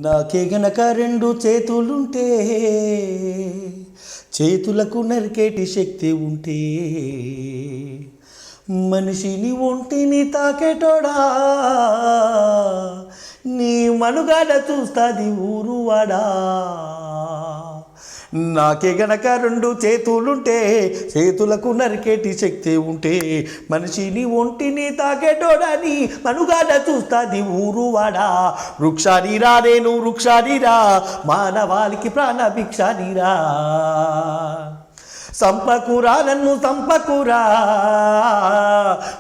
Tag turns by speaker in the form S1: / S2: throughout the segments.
S1: నాకే గనక రెండు చేతులుంటే చేతులకు నరికేటి శక్తి ఉంటే మనిషిని ఒంటిని తాకేటోడా నీ మనుగాడ చూస్తాది ఊరువాడా. నాకే గనక రెండు చేతులుంటే చేతులకు నరికేటి శక్తి ఉంటే మనిషిని ఒంటిని తాకేటోడని మనుగాడ చూస్తాది ఊరువాడా. వృక్షానిరా నేను వృక్షానిరా మానవాళికి ప్రాణభిక్షానిరా. సంపకురా నన్ను సంపకురా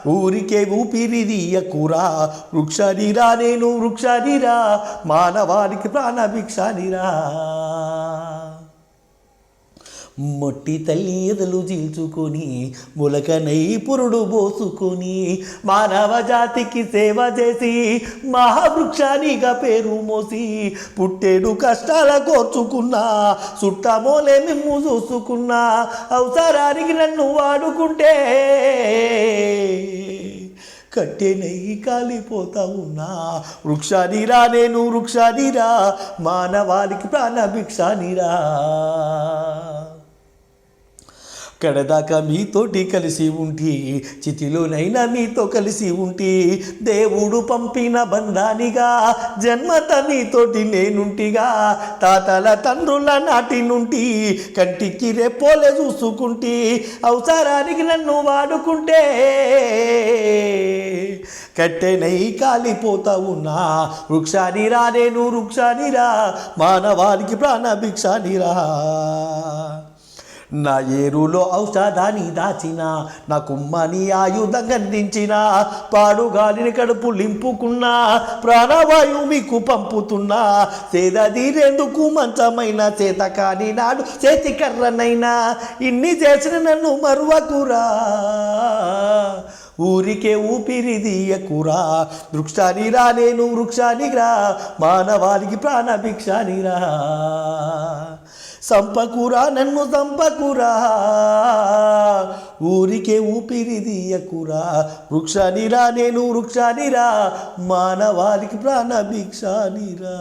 S1: ఊరికే ఊపిరిదియకురా. వృక్షానిరా నేను వృక్షానిరా మానవాళికి ప్రాణభిక్షానిరా. మొట్టి తల్లి ఎదలు చీల్చుకొని మొలకనై పురుడు పోసుకొని మానవ జాతికి సేవ చేసి మహావృక్షానిగా పేరు మోసి పుట్టేడు కష్టాల కోర్చుకున్నా చుట్టమోలే మిమ్ము చూసుకున్నా అవసరానికి నన్ను వాడుకుంటే కట్టెనై కాలిపోతా ఉన్నా. వృక్షానిరా నేను వృక్షానిరా మానవాళికి ప్రాణభిక్షానిరా. కడదాకా మీతోటి కలిసి ఉంటి చితిలోనైనా మీతో కలిసి ఉంటి దేవుడు పంపిన బంధానిగా జన్మత మీతోటి నేనుంటిగా. తాతల తండ్రుల నాటి నుండి కంటికి రేపోలే చూసుకుంటి అవసరానికి నన్ను వాడుకుంటే కట్టెనై కాలిపోతా ఉన్నా. వృక్షానిరా నేను వృక్షానిరా మానవాళికి ప్రాణభిక్షానిరా. నా ఏరులో ఔషధాన్ని దాచిన నా కుమ్మని ఆయుధం అందించిన పాడుగాలిని కడుపు లింపుకున్నా ప్రాణవాయు మీకు పంపుతున్నా. సేదీరేందుకు మంచమైన చేత కాని నాడు చేతి కర్రనైనా ఇన్ని చేసిన నన్ను మరువకురా. ఊరికే ఊపిరిదియకురా. వృక్షానిరా నేను వృక్షానిరా మానవాళికి ప్రాణభిక్షానిరా. సంపకురా నన్ను సంపకురా ఊరికే ఊపిరిదియకురా. వృక్షానిరా నేను వృక్షానిరా మానవాళికి ప్రాణభిక్షానిరా.